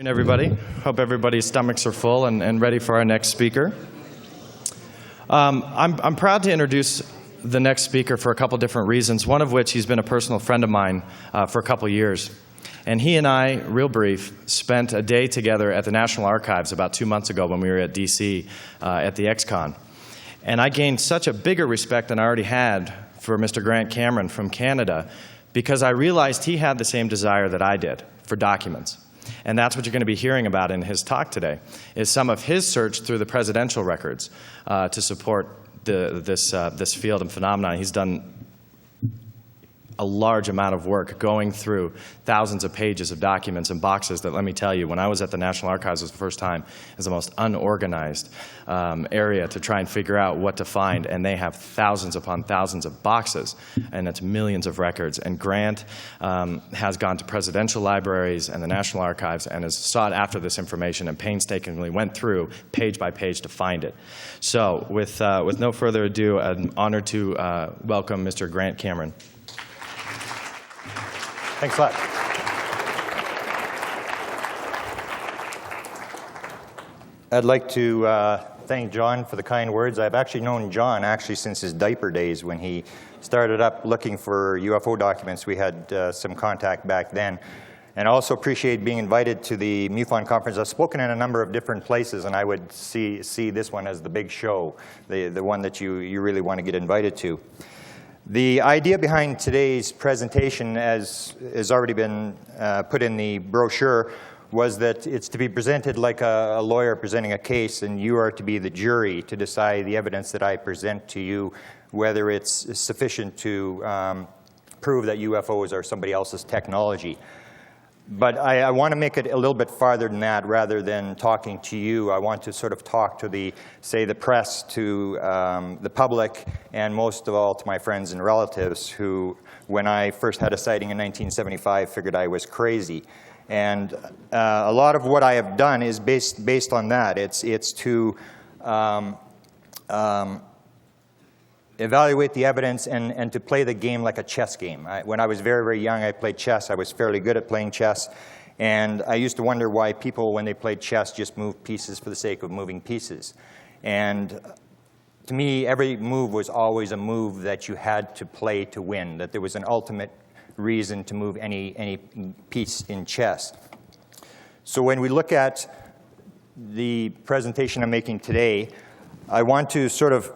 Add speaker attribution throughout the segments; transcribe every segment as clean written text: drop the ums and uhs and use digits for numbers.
Speaker 1: Everybody. Hope everybody's stomachs are full and ready for our next speaker. I'm proud to introduce the next speaker for a couple different reasons, one of which he's been a personal friend of mine for a couple years. And he and I, real brief, spent a day together at the National Archives about 2 months ago when we were at DC at the XCon. And I gained such a bigger respect than I already had for Mr. Grant Cameron from Canada because I realized he had the same desire that I did for documents. And that's what you're going to be hearing about in his talk today, is some of his search through the presidential records to support this field and phenomenon. He's done a large amount of work going through thousands of pages of documents and boxes that, let me tell you, when I was at the National Archives the first time, is the most unorganized area to try and figure out what to find. And they have thousands upon thousands of boxes, and it's millions of records. And Grant has gone to presidential libraries and the National Archives and has sought after this information and painstakingly went through page by page to find it. So with no further ado, I'm honored to welcome Mr. Grant Cameron.
Speaker 2: Thanks a lot. I'd like to thank John for the kind words. I've actually known John since his diaper days when he started up looking for UFO documents. We had some contact back then. And I also appreciate being invited to the MUFON conference. I've spoken in a number of different places, and I would see this one as the big show, the one that you really want to get invited to. The idea behind today's presentation, as has already been put in the brochure, was that it's to be presented like a lawyer presenting a case, and you are to be the jury to decide the evidence that I present to you, whether it's sufficient to prove that UFOs are somebody else's technology. But I want to make it a little bit farther than that. Rather than talking to you, I want to sort of talk to the press, to the public, and most of all to my friends and relatives who, when I first had a sighting in 1975, figured I was crazy. And a lot of what I have done is based on that. It's to evaluate the evidence and to play the game like a chess game. When I was very, very young, I played chess. I was fairly good at playing chess. And I used to wonder why people, when they played chess, just moved pieces for the sake of moving pieces. And to me, every move was always a move that you had to play to win, that there was an ultimate reason to move any piece in chess. So when we look at the presentation I'm making today, I want to sort of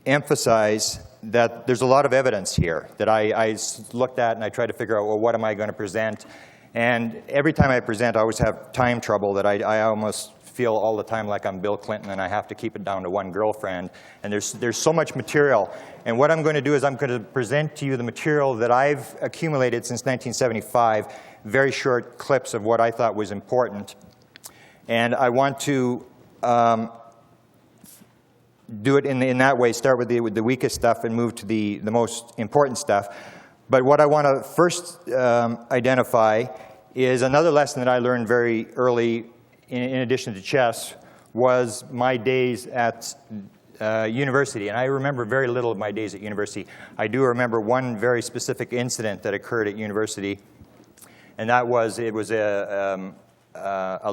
Speaker 2: emphasize that there's a lot of evidence here that I looked at, and I tried to figure out, well, what am I going to present? And every time I present, I always have time trouble that I almost feel all the time like I'm Bill Clinton and I have to keep it down to one girlfriend. And there's so much material. And what I'm going to do is I'm going to present to you the material that I've accumulated since 1975, very short clips of what I thought was important. And I want to do it in that way, start with the weakest stuff and move to the most important stuff. But what I want to first identify is another lesson that I learned very early, in addition to chess, was my days at university. And I remember very little of my days at university. I do remember one very specific incident that occurred at university, and that was, it was a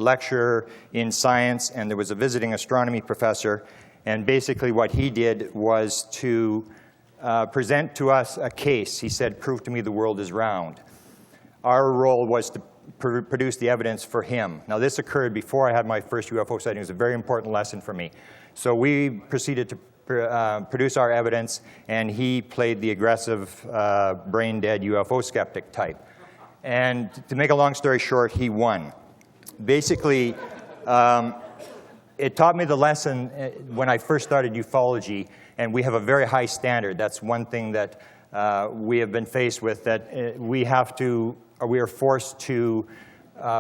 Speaker 2: lecture in science, and there was a visiting astronomy professor. And basically what he did was to present to us a case. He said, "Prove to me the world is round." Our role was to produce the evidence for him. Now this occurred before I had my first UFO sighting. It was a very important lesson for me. So we proceeded to produce our evidence, and he played the aggressive, brain-dead UFO skeptic type. And to make a long story short, he won. Basically, it taught me the lesson when I first started ufology, and we have a very high standard. That's one thing that we have been faced with, that we are forced to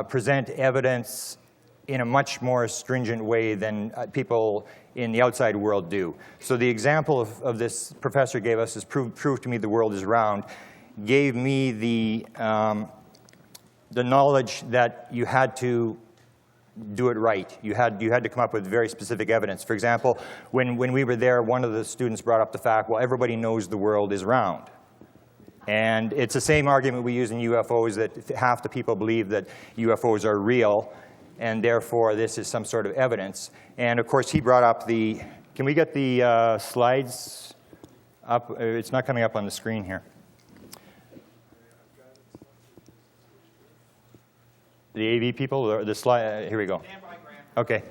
Speaker 2: present evidence in a much more stringent way than people in the outside world do. So the example of this professor gave us is prove to me the world is round, gave me the knowledge that you had to do it right. You had to come up with very specific evidence. For example, when we were there, one of the students brought up the fact, well, everybody knows the world is round. And it's the same argument we use in UFOs, that half the people believe that UFOs are real, and therefore this is some sort of evidence. And of course, he brought up the, can we get the slides up? It's not coming up on the screen here. The AV people, or the slide, here we go. Okay.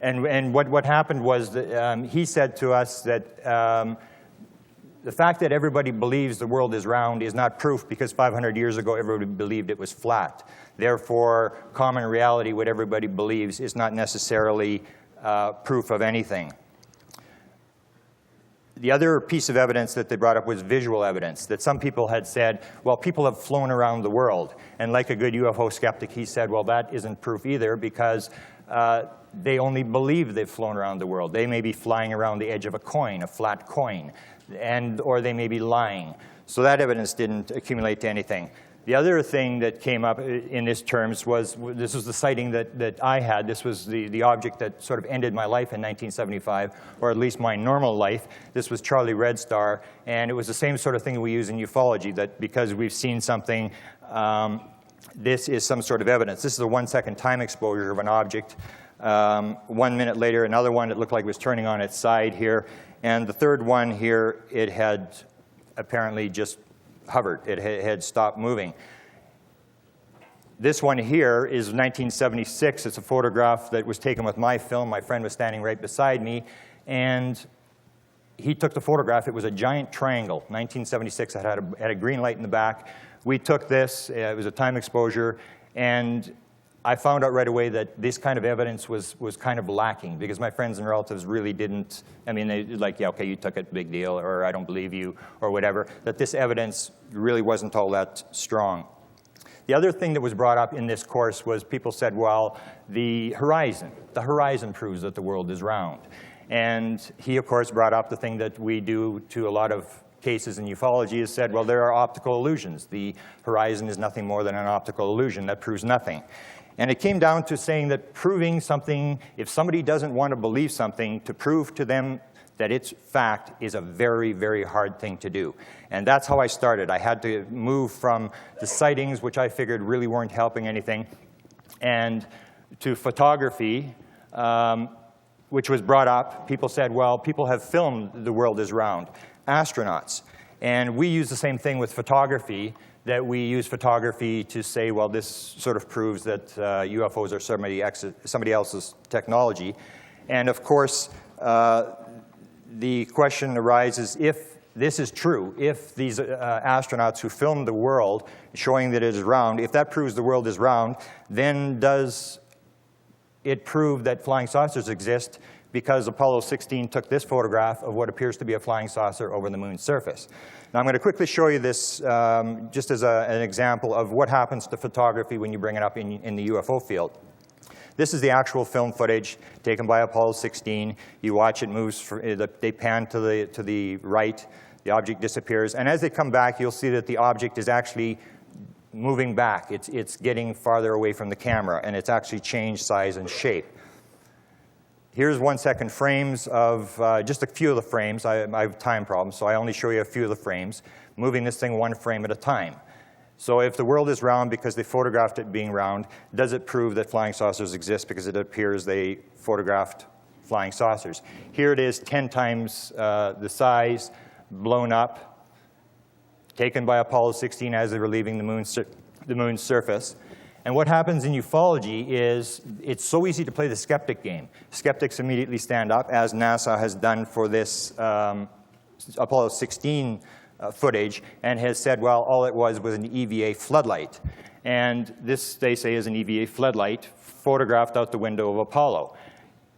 Speaker 2: And what happened was that he said to us that the fact that everybody believes the world is round is not proof, because 500 years ago everybody believed it was flat. Therefore, common reality, what everybody believes, is not necessarily proof of anything. The other piece of evidence that they brought up was visual evidence, that some people had said, well, people have flown around the world. And like a good UFO skeptic, he said, well, that isn't proof either, because they only believe they've flown around the world. They may be flying around the edge of a coin, a flat coin, or they may be lying. So that evidence didn't accumulate to anything. The other thing that came up in this terms was, this was the sighting that I had. This was the object that sort of ended my life in 1975, or at least my normal life. This was Charlie Red Star, and it was the same sort of thing we use in ufology, that because we've seen something, this is some sort of evidence. This is a 1-second time exposure of an object. 1 minute later, another one that looked like it was turning on its side here. And the third one here, it had apparently just hovered. It had stopped moving. This one here is 1976. It's a photograph that was taken with my film. My friend was standing right beside me, and he took the photograph. It was a giant triangle, 1976. It had a green light in the back. We took this. It was a time exposure, and I found out right away that this kind of evidence was kind of lacking, because my friends and relatives really didn't, I mean, they like, yeah, okay, you took it, big deal, or I don't believe you, or whatever, that this evidence really wasn't all that strong. The other thing that was brought up in this course was people said, well, the horizon proves that the world is round. And he, of course, brought up the thing that we do to a lot of cases in ufology, is said, well, there are optical illusions. The horizon is nothing more than an optical illusion. That proves nothing. And it came down to saying that proving something, if somebody doesn't want to believe something, to prove to them that it's fact is a very, very hard thing to do. And that's how I started. I had to move from the sightings, which I figured really weren't helping anything, and to photography, which was brought up. People said, well, people have filmed the world is round. Astronauts. And we use the same thing with photography, that we use photography to say, well, this sort of proves that UFOs are somebody else's technology. And of course, the question arises, if this is true, if these astronauts who filmed the world showing that it is round, if that proves the world is round, then does it prove that flying saucers exist? Because Apollo 16 took this photograph of what appears to be a flying saucer over the moon's surface. Now, I'm going to quickly show you this just as an example of what happens to photography when you bring it up in the UFO field. This is the actual film footage taken by Apollo 16. You watch it moves, they pan to the right, the object disappears, and as they come back, you'll see that the object is actually moving back. It's getting farther away from the camera, and it's actually changed size and shape. Here's 1-second frames of just a few of the frames. I have time problems, so I only show you a few of the frames, moving this thing 1 frame at a time. So if the world is round because they photographed it being round, does it prove that flying saucers exist because it appears they photographed flying saucers? Here it is, 10 times the size, blown up, taken by Apollo 16 as they were leaving the moon's surface. And what happens in ufology is it's so easy to play the skeptic game. Skeptics immediately stand up, as NASA has done for this Apollo 16 footage, and has said, well, all it was an EVA floodlight. And this, they say, is an EVA floodlight photographed out the window of Apollo.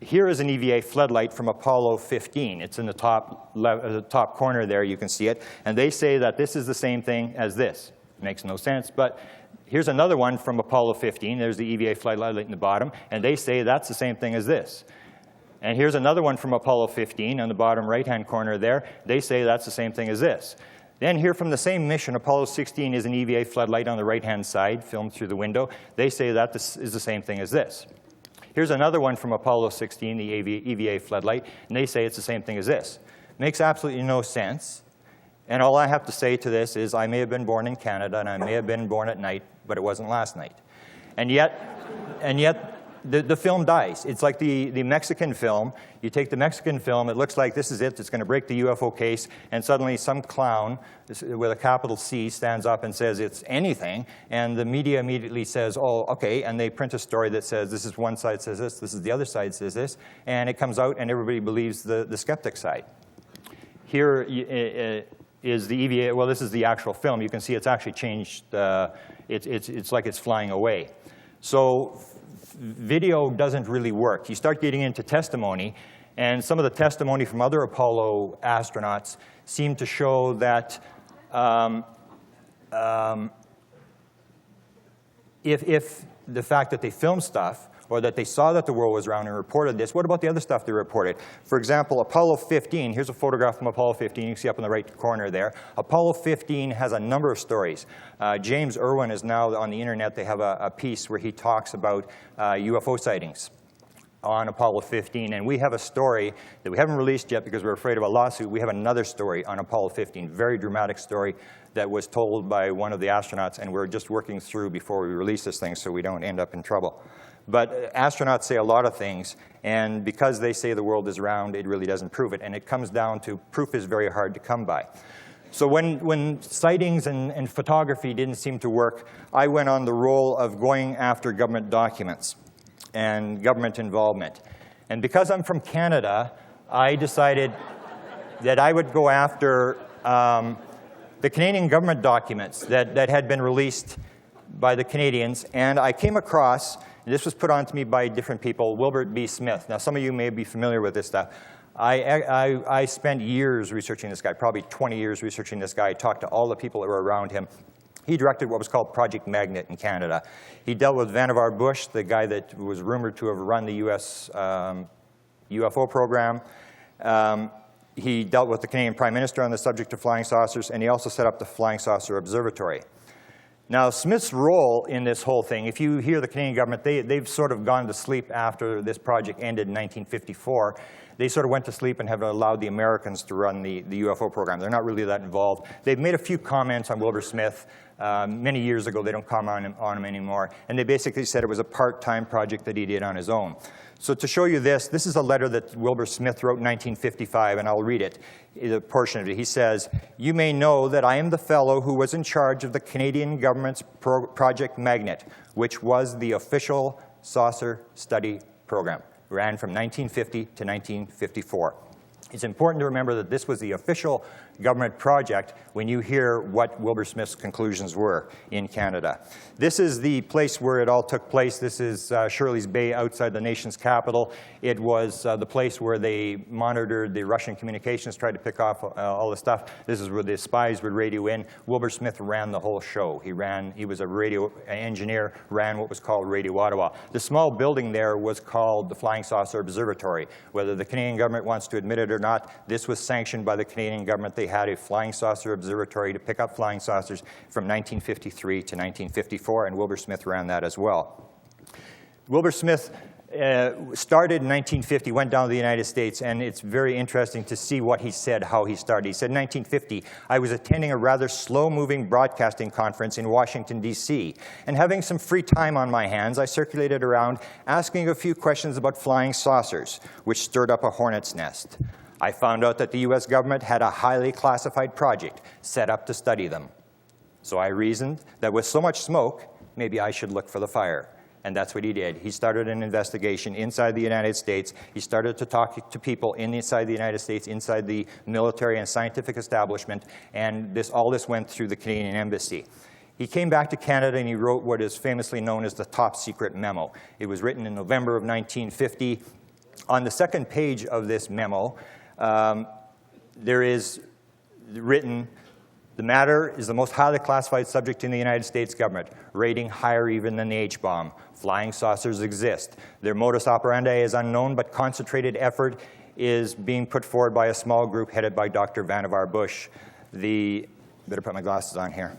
Speaker 2: Here is an EVA floodlight from Apollo 15. It's in the top corner there, you can see it. And they say that this is the same thing as this. Makes no sense, but here's another one from Apollo 15. There's the EVA floodlight in the bottom, and they say that's the same thing as this. And here's another one from Apollo 15 on the bottom right-hand corner there. They say that's the same thing as this. Then here from the same mission, Apollo 16 is an EVA floodlight on the right-hand side, filmed through the window. They say that this is the same thing as this. Here's another one from Apollo 16, the EVA floodlight, and they say it's the same thing as this. Makes absolutely no sense. And all I have to say to this is I may have been born in Canada, and I may have been born at night, but it wasn't last night. And yet the film dies. It's like the Mexican film. You take the Mexican film, it looks like this is it, it's going to break the UFO case, and suddenly some clown with a capital C stands up and says it's anything, and the media immediately says, oh, okay, and they print a story that says this is one side says this is the other side says this, and it comes out and everybody believes the skeptic side. Here is the EVA, well, this is the actual film. You can see it's actually changed, it's like it's flying away. So video doesn't really work. You start getting into testimony, and some of the testimony from other Apollo astronauts seem to show that if the fact that they filmed stuff, or that they saw that the world was round and reported this, what about the other stuff they reported? For example, Apollo 15, here's a photograph from Apollo 15, you can see up in the right corner there. Apollo 15 has a number of stories. James Irwin is now on the internet, they have a piece where he talks about UFO sightings on Apollo 15, and we have a story that we haven't released yet because we're afraid of a lawsuit. We have another story on Apollo 15, very dramatic story that was told by one of the astronauts, and we're just working through before we release this thing so we don't end up in trouble. But astronauts say a lot of things, and because they say the world is round, it really doesn't prove it. And it comes down to proof is very hard to come by. So when sightings and photography didn't seem to work, I went on the role of going after government documents and government involvement. And because I'm from Canada, I decided that I would go after the Canadian government documents that had been released by the Canadians. And I came across, this was put on to me by different people, Wilbert B. Smith. Now, some of you may be familiar with this stuff. I spent years researching this guy, probably 20 years researching this guy. I talked to all the people that were around him. He directed what was called Project Magnet in Canada. He dealt with Vannevar Bush, the guy that was rumored to have run the US UFO program. He dealt with the Canadian Prime Minister on the subject of flying saucers, and he also set up the Flying Saucer Observatory. Now, Smith's role in this whole thing, if you hear the Canadian government, they've sort of gone to sleep after this project ended in 1954. They sort of went to sleep and have allowed the Americans to run the UFO program. They're not really that involved. They've made a few comments on Wilbert Smith many years ago. They don't comment on him anymore. And they basically said it was a part-time project that he did on his own. So to show you this is a letter that Wilbert Smith wrote in 1955, and I'll read it, a portion of it. He says, "You may know that I am the fellow who was in charge of the Canadian government's Project Magnet, which was the official saucer study program. It ran from 1950 to 1954. It's important to remember that this was the official government project when you hear what Wilbur Smith's conclusions were in Canada. This is the place where it all took place. This is Shirley's Bay outside the nation's capital. It was the place where they monitored the Russian communications, tried to pick off all the stuff. This is where the spies would radio in. Wilbur Smith ran the whole show. He was a radio engineer, ran what was called Radio Ottawa. The small building there was called the Flying Saucer Observatory. Whether the Canadian government wants to admit it or not, this was sanctioned by the Canadian government. They had a flying saucer observatory to pick up flying saucers from 1953 to 1954, and Wilbur Smith ran that as well. Wilbur Smith started in 1950, went down to the United States, and it's very interesting to see what he said, how he started. He said, in 1950, I was attending a rather slow-moving broadcasting conference in Washington, D.C., and having some free time on my hands, I circulated around asking a few questions about flying saucers, which stirred up a hornet's nest. I found out that the U.S. government had a highly classified project set up to study them. So I reasoned that with so much smoke, maybe I should look for the fire. And that's what he did. He started an investigation inside the United States. He started to talk to people inside the United States, inside the military and scientific establishment, and all this went through the Canadian Embassy. He came back to Canada and he wrote what is famously known as the Top Secret Memo. It was written in November of 1950. On the second page of this memo, there is written, the matter is the most highly classified subject in the United States government, rating higher even than the H-bomb. Flying saucers exist. Their modus operandi is unknown, but concentrated effort is being put forward by a small group headed by Dr. Vannevar Bush. Better put my glasses on here.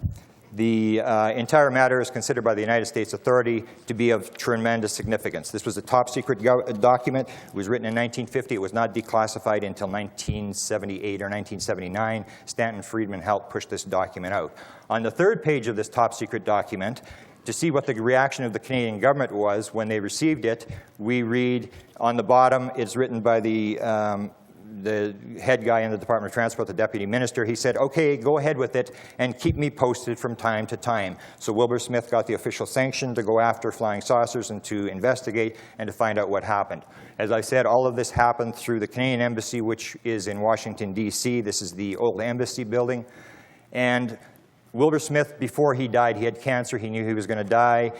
Speaker 2: The entire matter is considered by the United States Authority to be of tremendous significance. This was a top secret document. It was written in 1950. It was not declassified until 1978 or 1979. Stanton Friedman helped push this document out. On the third page of this top secret document, To see what the reaction of the Canadian government was when they received it, we read on the bottom, it's written by the head guy in the Department of Transport, the Deputy Minister. He said, okay, go ahead with it and keep me posted from time to time. So Wilbert Smith got the official sanction to go after flying saucers and to investigate and to find out what happened. As I said, all of this happened through the Canadian Embassy, which is in Washington, D.C. This is the old embassy building. And Wilbur Smith, before he died, he had cancer. He knew he was going to die,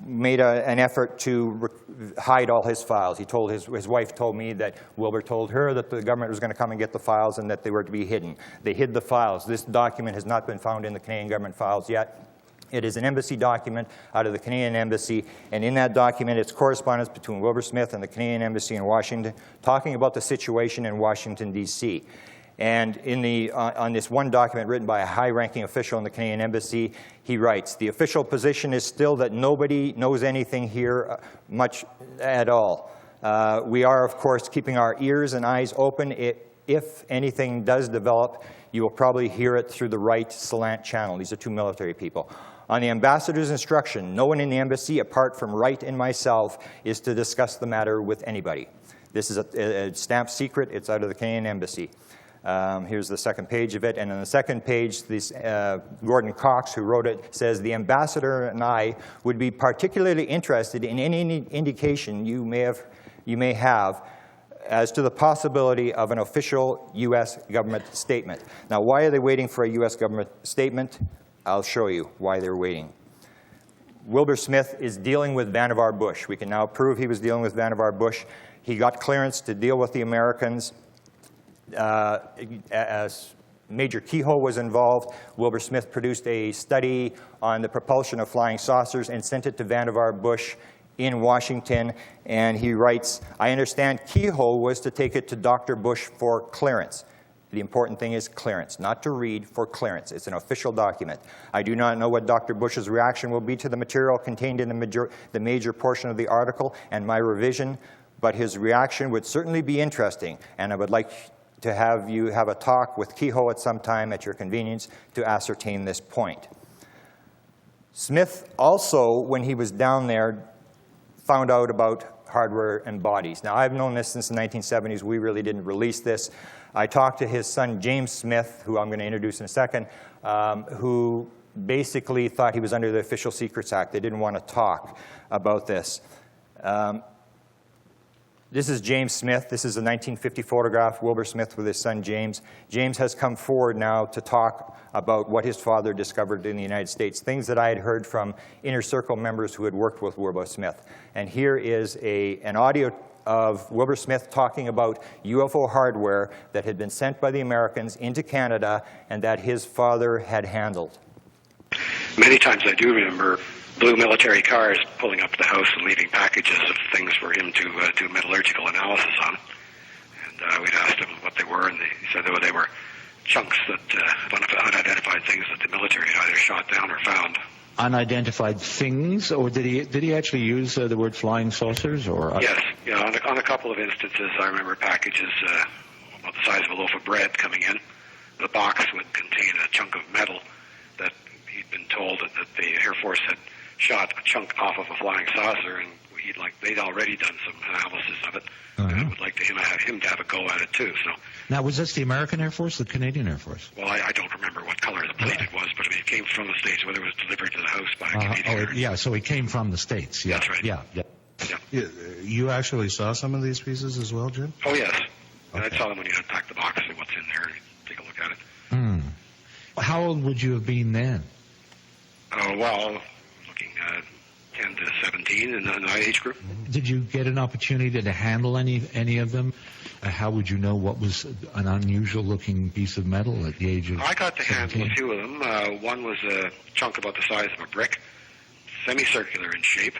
Speaker 2: made an effort to hide all his files. He told his wife told me that Wilbur told her that the government was going to come and get the files and that they were to be hidden. They hid the files. This document has not been found in the Canadian government files yet. It is an embassy document out of the Canadian Embassy, and in that document it's correspondence between Wilbur Smith and the Canadian Embassy in Washington, talking about the situation in Washington, D.C. And on this one document written by a high-ranking official in the Canadian Embassy, he writes, the official position is still that nobody knows anything here much at all. We are, of course, keeping our ears and eyes open. If anything does develop, you will probably hear it through the Wright Salant channel. These are two military people. On the ambassador's instruction, no one in the embassy, apart from Wright and myself, is to discuss the matter with anybody. This is a stamped secret. It's out of the Canadian Embassy. Here's the second page of it, and on the second page, this Gordon Cox, who wrote it, says, the ambassador and I would be particularly interested in any indication you may have as to the possibility of an official U.S. government statement. Now, why are they waiting for a U.S. government statement? I'll show you why they're waiting. Wilbur Smith is dealing with Vannevar Bush. We can now prove he was dealing with Vannevar Bush. He got clearance to deal with the Americans. As Major Kehoe was involved, Wilbur Smith produced a study on the propulsion of flying saucers and sent it to Vannevar Bush in Washington, and he writes, I understand Kehoe was to take it to Dr. Bush for clearance. The important thing is clearance, not to read, for clearance. It's an official document. I do not know what Dr. Bush's reaction will be to the material contained in the major portion of the article and my revision, but his reaction would certainly be interesting, and I would like to have you have a talk with Kehoe at some time at your convenience to ascertain this point. Smith also, when he was down there, found out about hardware and bodies. Now, I've known this since the 1970s. We really didn't release this. I talked to his son, James Smith, who I'm going to introduce in a second, who basically thought he was under the Official Secrets Act. They didn't want to talk about this. This is James Smith. This is a 1950 photograph, Wilbur Smith with his son James. James has come forward now to talk about what his father discovered in the United States, things that I had heard from inner circle members who had worked with Wilbur Smith. And here is an audio of Wilbur Smith talking about UFO hardware that had been sent by the Americans into Canada and that his father had handled.
Speaker 3: Many times I do remember blue military cars pulling up to the house and leaving packages of things for him to do metallurgical analysis on. And we'd asked him what they were, and he said they were chunks that unidentified things that the military had either shot down or found.
Speaker 4: Unidentified things, or did he actually use the word flying saucers? Or
Speaker 3: yes, yeah. On a couple of instances, I remember packages about the size of a loaf of bread coming in. The box would contain a chunk of metal that he'd been told that the Air Force had shot a chunk off of a flying saucer, and they'd already done some analysis of it, and would like him to have a go at it too. So
Speaker 4: now, was this the American Air Force, the Canadian Air Force?
Speaker 3: Well, I don't remember what color the plate it was, but I mean, it came from the States, whether it was delivered to the house by a Canadian.
Speaker 4: Yeah, so it came from the States. Yeah,
Speaker 3: that's right.
Speaker 4: Yeah.
Speaker 5: You actually saw some of these pieces as well, Jim?
Speaker 3: Oh yes,
Speaker 5: Okay.
Speaker 3: I saw them when you unpacked the box and what's in there, and take a look at it.
Speaker 4: How old would you have been then?
Speaker 3: Oh well, looking 10 to 17 in that age group.
Speaker 4: Did you get an opportunity to handle any of them? How would you know what was an unusual-looking piece of metal at the age of 17?
Speaker 3: I got to handle a few of them. One was a chunk about the size of a brick, semicircular in shape,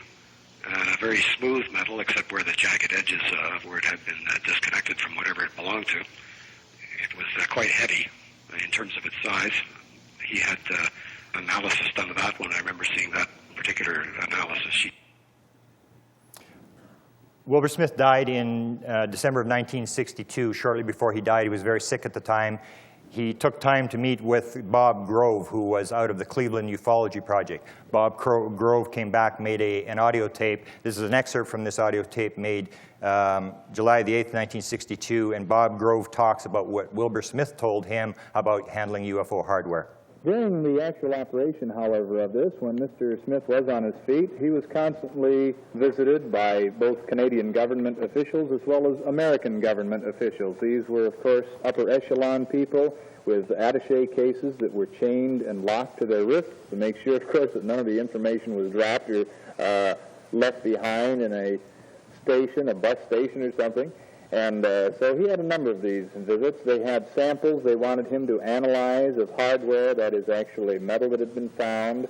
Speaker 3: very smooth metal except where the jagged edges of where it had been disconnected from whatever it belonged to. It was quite heavy in terms of its size. He had analysis done of that one. I remember seeing that particular analysis sheet.
Speaker 2: Wilbur Smith died in December of 1962. Shortly before he died, he was very sick at the time. he took time to meet with Bob Grove, who was out of the Cleveland Ufology Project. Bob Grove came back, made an audio tape. This is an excerpt from this audio tape made July the 8th, 1962, and Bob Grove talks about what Wilbur Smith told him about handling UFO hardware.
Speaker 6: During the actual operation, however, of this, when Mr. Smith was on his feet, he was constantly visited by both Canadian government officials as well as American government officials. These were, of course, upper echelon people with attaché cases that were chained and locked to their wrists to make sure, of course, that none of the information was dropped or left behind in a station, a bus station or something. And so he had a number of these visits. They had samples they wanted him to analyze of hardware, that is actually metal that had been found.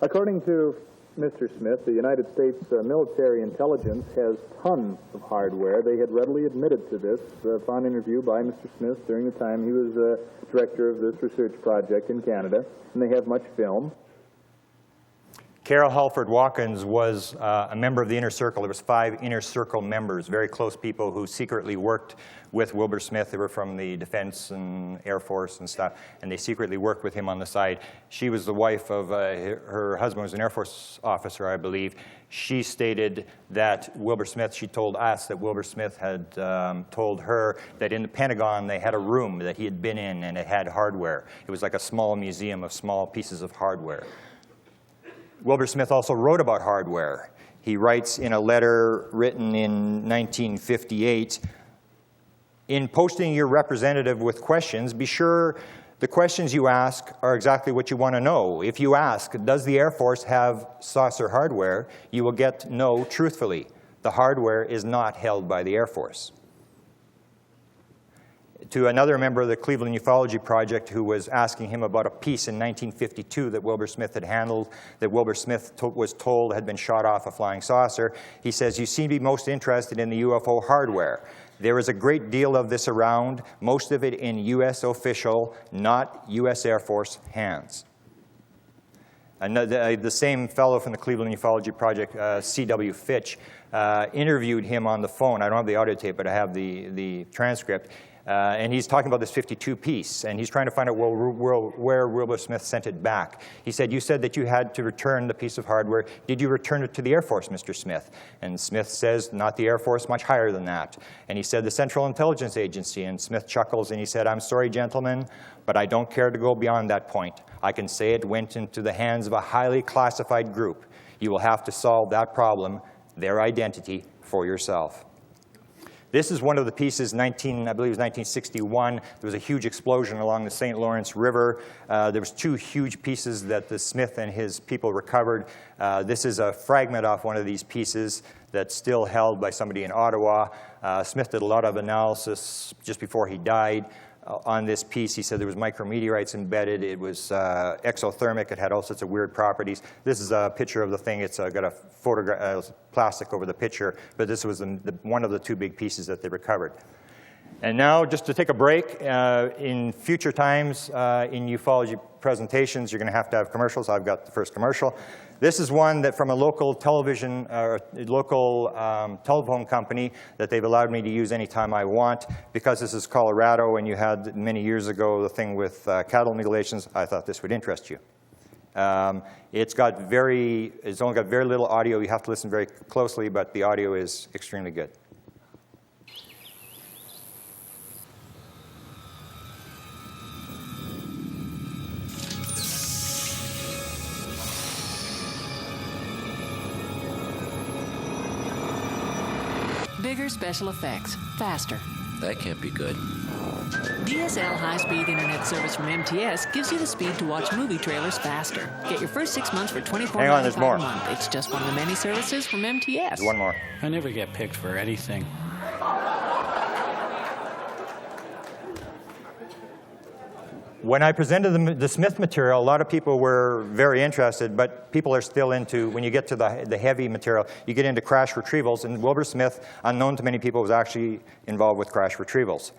Speaker 6: According to Mr. Smith, the United States military intelligence has tons of hardware. They had readily admitted to this upon interview by Mr. Smith during the time he was director of this research project in Canada, and they have much film.
Speaker 2: Carol Halford Watkins was a member of the Inner Circle. There was 5 Inner Circle members, very close people who secretly worked with Wilbur Smith. They were from the Defense and Air Force and stuff, and they secretly worked with him on the side. She was the wife of, her husband was an Air Force officer, I believe. She stated that Wilbur Smith, she told us that Wilbur Smith had told her that in the Pentagon they had a room that he had been in and it had hardware. It was like a small museum of small pieces of hardware. Wilbur Smith also wrote about hardware. He writes in a letter written in 1958, in posting your representative with questions, be sure the questions you ask are exactly what you want to know. If you ask, does the Air Force have saucer hardware, you will get no truthfully. The hardware is not held by the Air Force. To another member of the Cleveland Ufology Project who was asking him about a piece in 1952 that Wilbur Smith had handled, that Wilbur Smith was told had been shot off a flying saucer, he says, you seem to be most interested in the UFO hardware. There is a great deal of this around, most of it in U.S. official, not U.S. Air Force hands. The same fellow from the Cleveland Ufology Project, C.W. Fitch, interviewed him on the phone. I don't have the audio tape, but I have the transcript. And he's talking about this 52 piece, and he's trying to find out where Wilbur Smith sent it back. He said, you said that you had to return the piece of hardware. Did you return it to the Air Force, Mr. Smith? And Smith says, not the Air Force, much higher than that. And he said, the Central Intelligence Agency. And Smith chuckles and he said, I'm sorry, gentlemen, but I don't care to go beyond that point. I can say it went into the hands of a highly classified group. You will have to solve that problem, their identity, for yourself. This is one of the pieces, I believe it was 1961. There was a huge explosion along the St. Lawrence River. There was 2 huge pieces that the Smith and his people recovered. This is a fragment off one of these pieces that's still held by somebody in Ottawa. Smith did a lot of analysis just before he died on this piece. He said there was micrometeorites embedded. It was exothermic. It had all sorts of weird properties. This is a picture of the thing. It's got a plastic over the picture, but this was one of the 2 big pieces that they recovered. And now, just to take a break, in future times in ufology presentations, you're going to have commercials. I've got the first commercial. This is one that from a local television, local telephone company that they've allowed me to use anytime I want. Because this is Colorado and you had many years ago the thing with cattle mutilations, I thought this would interest you. It's only got very little audio. You have to listen very closely, but the audio is extremely good.
Speaker 7: Bigger special effects, faster.
Speaker 8: That can't be good.
Speaker 7: DSL high-speed internet service from MTS gives you the speed to watch movie trailers faster. Get your first 6 months for $24.95 a month. It's just one of the many services from MTS.
Speaker 2: There's one more.
Speaker 9: I never get picked for anything.
Speaker 2: When I presented the Smith material, a lot of people were very interested, but people are still into, when you get to the heavy material, you get into crash retrievals, and Wilbur Smith, unknown to many people, was actually involved with crash retrievals.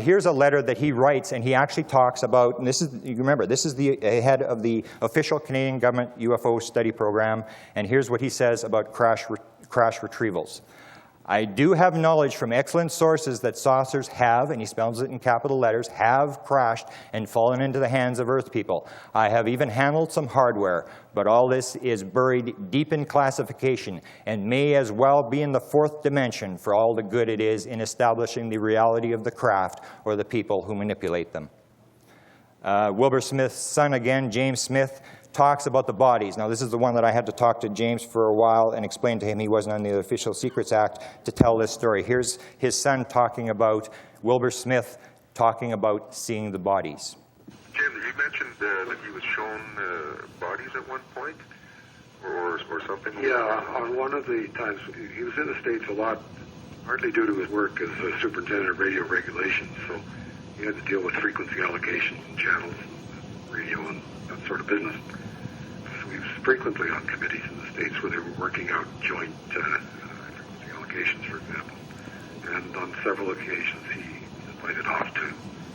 Speaker 2: Here's a letter that he writes, and he actually talks about, and this is, you remember, this is the head of the official Canadian government UFO study program, and here's what he says about crash retrievals. I do have knowledge from excellent sources that saucers have, and he spells it in capital letters, have crashed and fallen into the hands of Earth people. I have even handled some hardware, but all this is buried deep in classification and may as well be in the fourth dimension for all the good it is in establishing the reality of the craft or the people who manipulate them. Wilbur Smith's son again, James Smith, talks about the bodies. Now, this is the one that I had to talk to James for a while and explain to him he wasn't under the Official Secrets Act to tell this story. Here's his son talking about Wilbur Smith talking about seeing the bodies.
Speaker 8: Jim, you mentioned that he was shown bodies at one point, or something?
Speaker 3: Yeah, on one of the times, he was in the States a lot, partly due to his work as a superintendent of radio regulations, so he had to deal with frequency allocations and channels, radio and that sort of business. So he was frequently on committees in the States where they were working out joint frequency allocations, for example. And on several occasions he was invited off to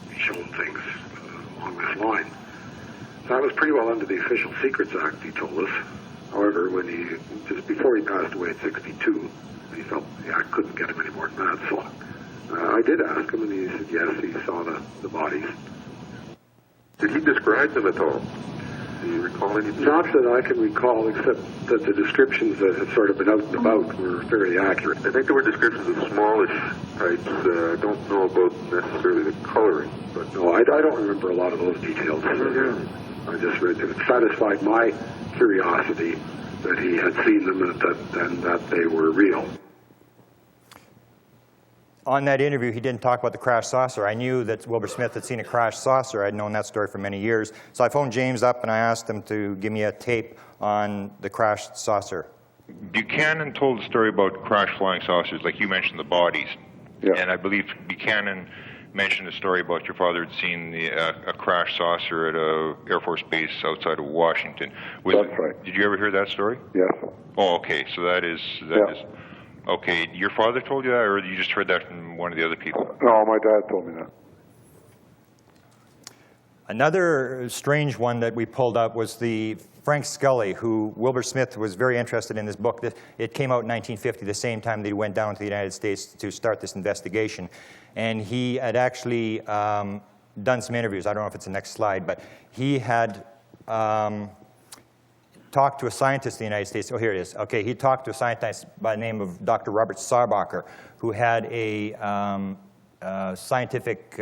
Speaker 3: be shown things along this line. So that was pretty well under the Official Secrets Act, he told us. However, when just before he passed away at 62, he felt the Act couldn't get him any more than that. So I did ask him, and he said yes, he saw the bodies.
Speaker 8: Did he describe them at all? Do you recall anything?
Speaker 3: Not that I can recall, except that the descriptions that had sort of been out and about were fairly accurate.
Speaker 8: I think there were descriptions of smallish types. I don't know about necessarily the coloring, but
Speaker 3: no, I don't remember a lot of those details. I just read that it satisfied my curiosity that he had seen them and that they were real.
Speaker 2: On that interview, he didn't talk about the crashed saucer. I knew that Wilbur Smith had seen a crashed saucer. I'd known that story for many years. So I phoned James up and I asked him to give me a tape on the crashed saucer.
Speaker 10: Buchanan told a story about crashed flying saucers, like you mentioned the bodies.
Speaker 8: Yeah.
Speaker 10: And I believe Buchanan mentioned a story about your father had seen a crashed saucer at a Air Force base outside of Washington.
Speaker 8: That's right.
Speaker 10: Did you ever hear that story?
Speaker 8: Yes.
Speaker 10: Oh, okay. So that is... Okay, your father told you that, or you just heard that from one of the other people?
Speaker 8: No, my dad told me that.
Speaker 2: Another strange one that we pulled up was the Frank Scully, who Wilbur Smith was very interested in this book. It came out in 1950, the same time that he went down to the United States to start this investigation. And he had actually done some interviews. I don't know if it's the next slide, but he had talked to a scientist in the United States. Oh, here it is. Okay, he talked to a scientist by the name of Dr. Robert Sarbacher, who had a scientific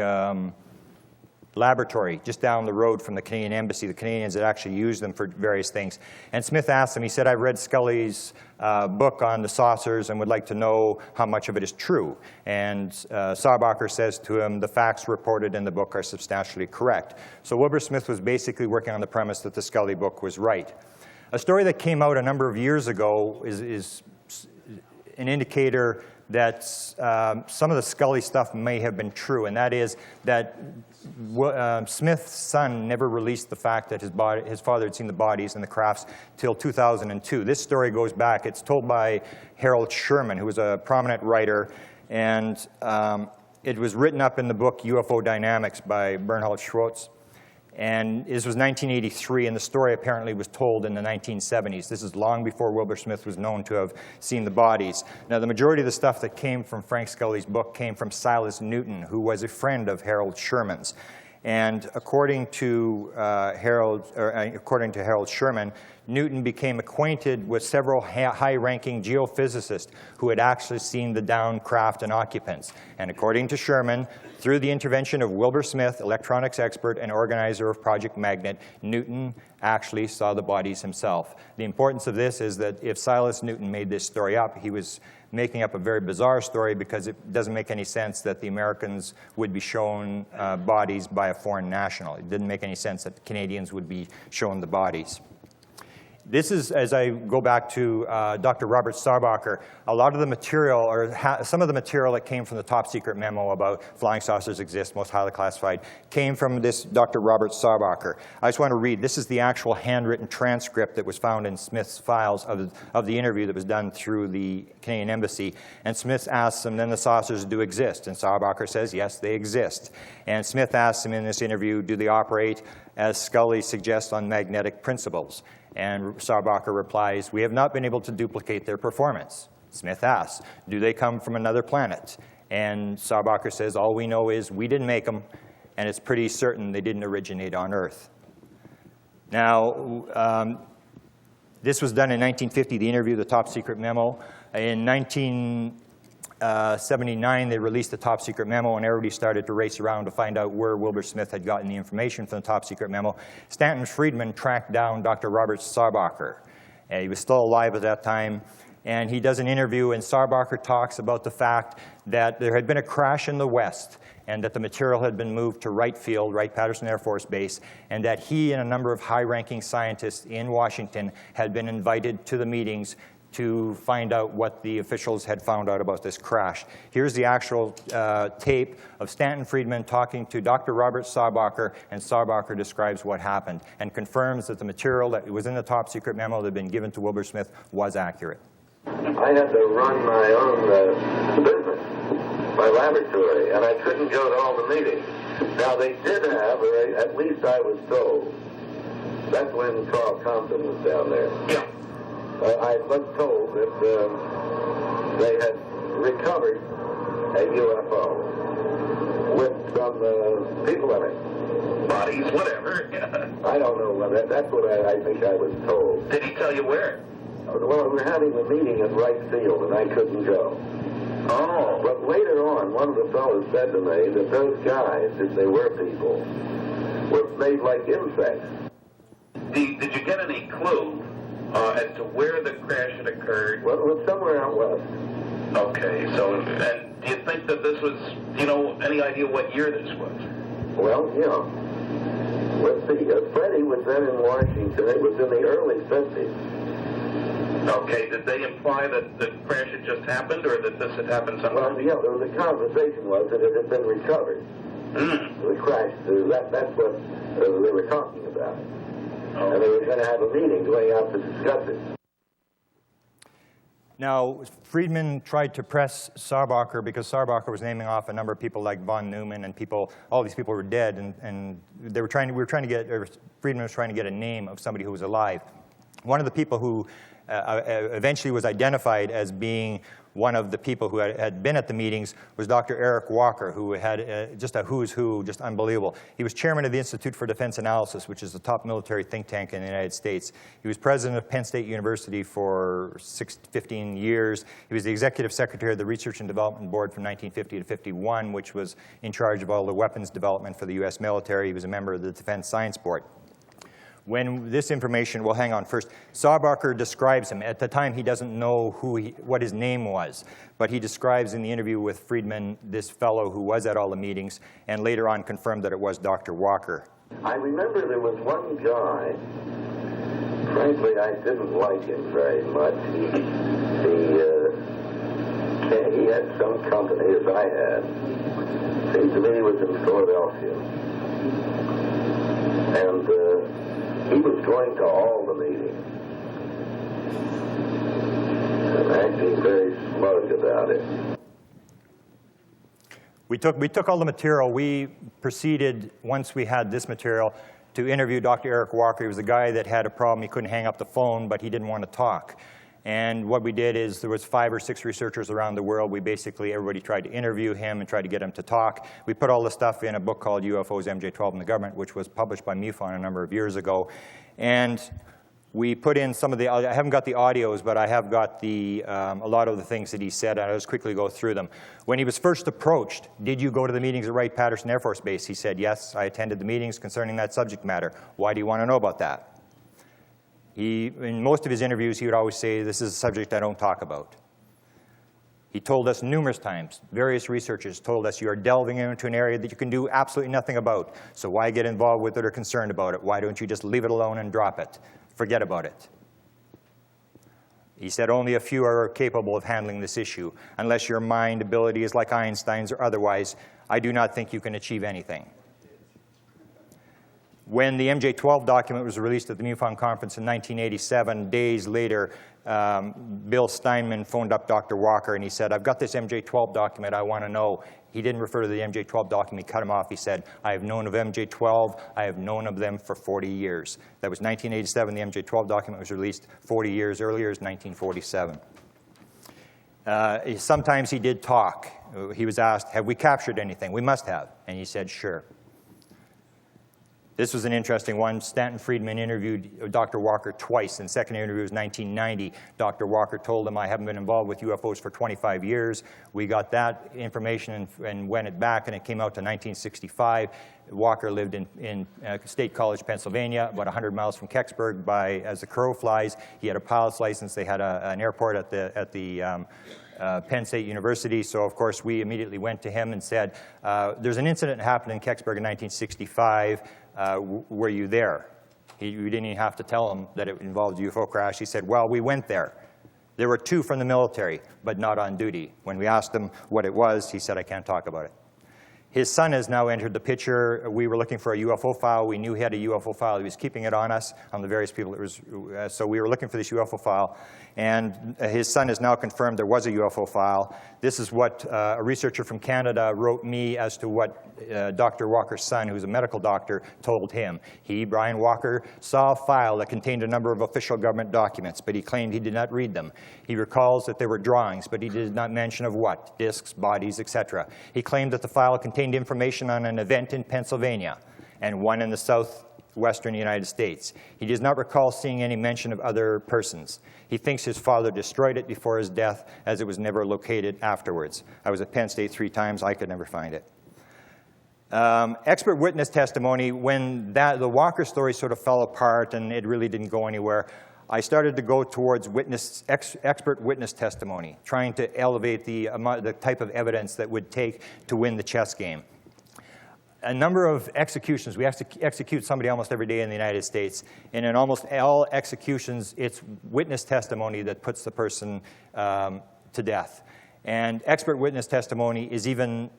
Speaker 2: laboratory just down the road from the Canadian Embassy. The Canadians had actually used them for various things. And Smith asked him, he said, I read Scully's book on the saucers and would like to know how much of it is true. And Sarbacher says to him, the facts reported in the book are substantially correct. So Wilbur Smith was basically working on the premise that the Scully book was right. A story that came out a number of years ago is an indicator that some of the Scully stuff may have been true, and that is that Smith's son never released the fact that his father had seen the bodies and the crafts till 2002. This story goes back. It's told by Harold Sherman, who was a prominent writer, and it was written up in the book UFO Dynamics by Bernhard Schwartz. And this was 1983, and the story apparently was told in the 1970s. This is long before Wilbur Smith was known to have seen the bodies. Now, the majority of the stuff that came from Frank Scully's book came from Silas Newton, who was a friend of Harold Sherman's. And according to Harold Sherman, Newton became acquainted with several high-ranking geophysicists who had actually seen the downed craft and occupants. And according to Sherman, through the intervention of Wilbur Smith, electronics expert and organizer of Project Magnet, Newton actually saw the bodies himself. The importance of this is that if Silas Newton made this story up, he was making up a very bizarre story because it doesn't make any sense that the Americans would be shown bodies by a foreign national. It didn't make any sense that Canadians would be shown the bodies. This is, as I go back to Dr. Robert Sarbacher, a lot of the material, or some of the material that came from the top secret memo about flying saucers exist, most highly classified, came from this Dr. Robert Sarbacher. I just want to read. This is the actual handwritten transcript that was found in Smith's files of the interview that was done through the Canadian Embassy. And Smith asks him, then the saucers do exist? And Sarbacher says, yes, they exist. And Smith asks him in this interview, do they operate, as Scully suggests, on magnetic principles? And Sarbacher replies, we have not been able to duplicate their performance. Smith asks, do they come from another planet? And Sarbacher says, all we know is we didn't make them, and it's pretty certain they didn't originate on Earth. Now, this was done in 1950, the interview, the top secret memo. In 1979, they released the top secret memo, and everybody started to race around to find out where Wilbert Smith had gotten the information from the top secret memo. Stanton Friedman tracked down Dr. Robert Sarbacher. He was still alive at that time. And he does an interview, and Sarbacher talks about the fact that there had been a crash in the West, and that the material had been moved to Wright Field, Wright-Patterson Air Force Base, and that he and a number of high-ranking scientists in Washington had been invited to the meetings to find out what the officials had found out about this crash. Here's the actual tape of Stanton Friedman talking to Dr. Robert Sarbacher, and Sarbacher describes what happened and confirms that the material that was in the top secret memo that had been given to Wilbur Smith was accurate.
Speaker 11: I had to run my own business, my laboratory, and I couldn't go to all the meetings. Now, they did have, or at least I was told, that's when Carl Compton was down there. Yeah. I was told that they had recovered a UFO with some people in it. Bodies, whatever. I don't know. That's what I think I was told. Did he tell you where? Well, we were having a meeting at Wright Field, and I couldn't go. Oh. But later on, one of the fellows said to me that those guys, if they were people, were made like insects. Did you get any clue as to where the crash had occurred? Well, it was somewhere out west. Okay, so, and do you think that this was, any idea what year this was? Well, let's see, Freddie was then in Washington. It was in the early 50s. Okay, did they imply that the crash had just happened, or that this had happened somewhere? Well, there was a conversation was that it had been recovered. The crash, that's what they were talking about. Oh. And they were going to have a meeting going out to discuss it.
Speaker 2: Now, Friedman tried to press Sarbacher because Sarbacher was naming off a number of people like von Neumann and people, all these people were dead, and they were trying to get, Friedman was trying to get a name of somebody who was alive. One of the people who eventually was identified as being one of the people who had been at the meetings was Dr. Eric Walker, who had just a who's who, just unbelievable. He was chairman of the Institute for Defense Analysis, which is the top military think tank in the United States. He was president of Penn State University for 15 years. He was the executive secretary of the Research and Development Board from 1950 to 51, which was in charge of all the weapons development for the U.S. military. He was a member of the Defense Science Board. When this information, well, hang on first. Sarbacher describes him. At the time, he doesn't know what his name was, but he describes in the interview with Friedman this fellow who was at all the meetings, and later on confirmed that it was Dr. Walker.
Speaker 11: I remember there was one guy. Frankly, I didn't like him very much. He had some company, as I had. Seems to me he was in Philadelphia, and he was going to all the meetings, and acting very smug about it.
Speaker 2: We took all the material. We proceeded, once we had this material, to interview Dr. Eric Walker. He was a guy that had a problem. He couldn't hang up the phone, but he didn't want to talk. And what we did is there was 5 or 6 researchers around the world. We basically, everybody tried to interview him and tried to get him to talk. We put all the stuff in a book called UFOs, MJ-12 and the Government, which was published by MUFON a number of years ago. And we put in some of the, I haven't got the audios, but I have got a lot of the things that he said, and I'll just quickly go through them. When he was first approached, did you go to the meetings at Wright-Patterson Air Force Base? He said, yes, I attended the meetings concerning that subject matter. Why do you want to know about that? In most of his interviews, he would always say, this is a subject I don't talk about. He told us numerous times, various researchers told us, you are delving into an area that you can do absolutely nothing about, so why get involved with it or concerned about it? Why don't you just leave it alone and drop it? Forget about it. He said only a few are capable of handling this issue. Unless your mind ability is like Einstein's or otherwise, I do not think you can achieve anything. When the MJ-12 document was released at the MUFON conference in 1987, days later, Bill Steinman phoned up Dr. Walker and he said, I've got this MJ-12 document, I want to know. He didn't refer to the MJ-12 document, he cut him off. He said, I have known of MJ-12, I have known of them for 40 years. That was 1987, the MJ-12 document was released. 40 years earlier is 1947. Sometimes he did talk. He was asked, have we captured anything? We must have. And he said, sure. This was an interesting one. Stanton Friedman interviewed Dr. Walker twice. In the second interview was 1990. Dr. Walker told him, I haven't been involved with UFOs for 25 years. We got that information and went it back, and it came out to 1965. Walker lived in State College, Pennsylvania, about 100 miles from Kecksburg as the crow flies. He had a pilot's license. They had an airport at the Penn State University, so of course we immediately went to him and said, there's an incident that happened in Kecksburg in 1965. Were you there? We didn't even have to tell him that it involved a UFO crash. He said, well, we went there. There were 2 from the military, but not on duty. When we asked him what it was, he said, I can't talk about it. His son has now entered the picture. We were looking for a UFO file. We knew he had a UFO file. He was keeping it on us, on the various people. So we were looking for this UFO file. And his son has now confirmed there was a UFO file. This is what a researcher from Canada wrote me as to what Dr. Walker's son, who's a medical doctor, told him. He, Brian Walker, saw a file that contained a number of official government documents, but he claimed he did not read them. He recalls that there were drawings, but he did not mention of what, discs, bodies, etc. He claimed that the file contained information on an event in Pennsylvania and one in the southwestern United States. He does not recall seeing any mention of other persons. He thinks his father destroyed it before his death, as it was never located afterwards. I was at Penn State 3 times. I could never find it. Expert witness testimony, when the Walker story sort of fell apart and it really didn't go anywhere, I started to go towards expert witness testimony, trying to elevate the type of evidence that would take to win the chess game. A number of executions, we have to execute somebody almost every day in the United States, and in almost all executions, it's witness testimony that puts the person to death. And expert witness testimony is even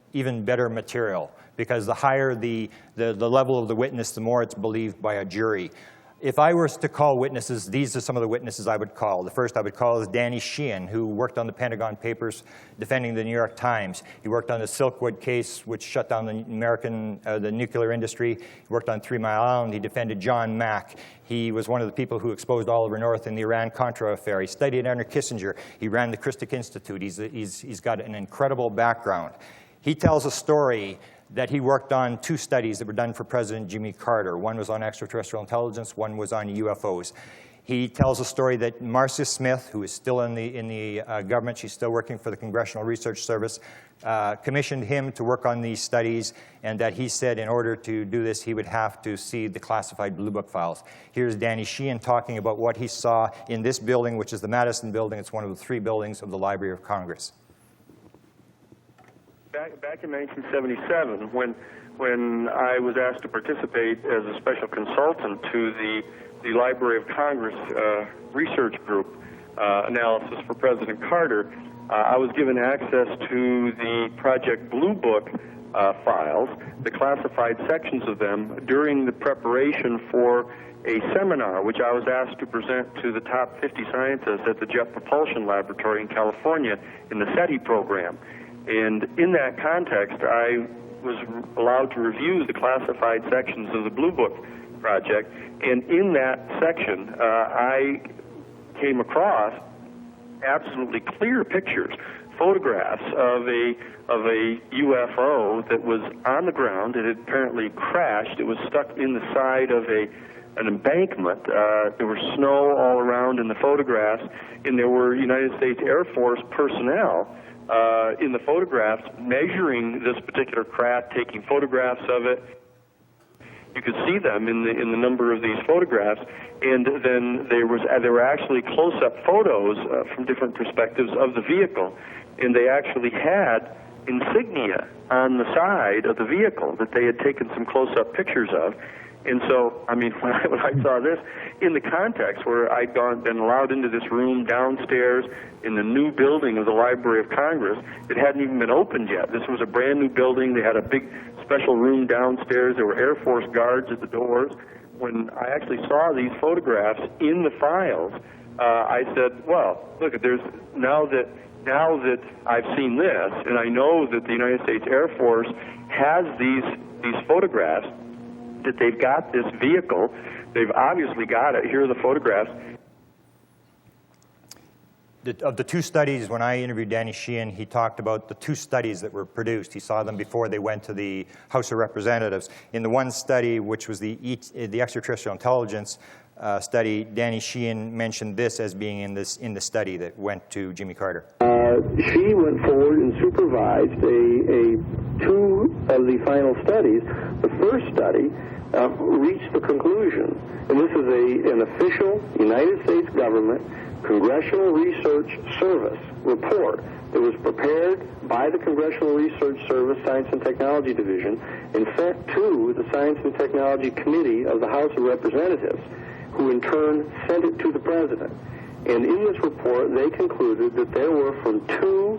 Speaker 2: better material, because the higher the level of the witness, the more it's believed by a jury. If I was to call witnesses, these are some of the witnesses I would call. The first I would call is Danny Sheehan, who worked on the Pentagon Papers defending the New York Times. He worked on the Silkwood case, which shut down the nuclear industry. He worked on 3 Mile Island. He defended John Mack. He was one of the people who exposed Oliver North in the Iran-Contra affair. He studied under Kissinger. He ran the Christic Institute. He's got an incredible background. He tells a story that he worked on 2 studies that were done for President Jimmy Carter. One was on extraterrestrial intelligence, one was on UFOs. He tells a story that Marcia Smith, who is still in the government, she's still working for the Congressional Research Service, commissioned him to work on these studies, and that he said in order to do this, he would have to see the classified Blue Book files. Here's Danny Sheehan talking about what he saw in this building, which is the Madison Building. It's one of the 3 buildings of the Library of Congress.
Speaker 8: Back in 1977, when I was asked to participate as a special consultant to the Library of Congress research group analysis for President Carter, I was given access to the Project Blue Book files, the classified sections of them, during the preparation for a seminar which I was asked to present to the top 50 scientists at the Jet Propulsion Laboratory in California in the SETI program. And in that context, I was allowed to review the classified sections of the Blue Book project. And in that section, I came across absolutely clear pictures, photographs of a UFO that was on the ground. It had apparently crashed. It was stuck in the side of an embankment. There was snow all around in the photographs, and there were United States Air Force personnel in the photographs measuring this particular craft, taking photographs of it. You could see them in the number of these photographs, and then there were actually close-up photos from different perspectives of the vehicle, and they actually had insignia on the side of the vehicle that they had taken some close-up pictures of. And so, I mean, when I saw this, in the context where I'd been allowed into this room downstairs in the new building of the Library of Congress, it hadn't even been opened yet. This was a brand new building. They had a big special room downstairs. There were Air Force guards at the doors. When I actually saw these photographs in the files, I said, well, look, now that I've seen this, and I know that the United States Air Force has these photographs, that they've got this vehicle, they've obviously got it. Here are the photographs.
Speaker 2: of the two studies, when I interviewed Danny Sheehan, he talked about the two studies that were produced. He saw them before they went to the House of Representatives. In the one study, which was the extraterrestrial intelligence study, Danny Sheehan mentioned this as being in the study that went to Jimmy Carter.
Speaker 12: She went forward and supervised two of the final studies. The first study reached the conclusion, and this is an official United States government Congressional Research Service report that was prepared by the Congressional Research Service Science and Technology Division and sent to the Science and Technology Committee of the House of Representatives, who in turn sent it to the President. And in this report, they concluded that there were from 2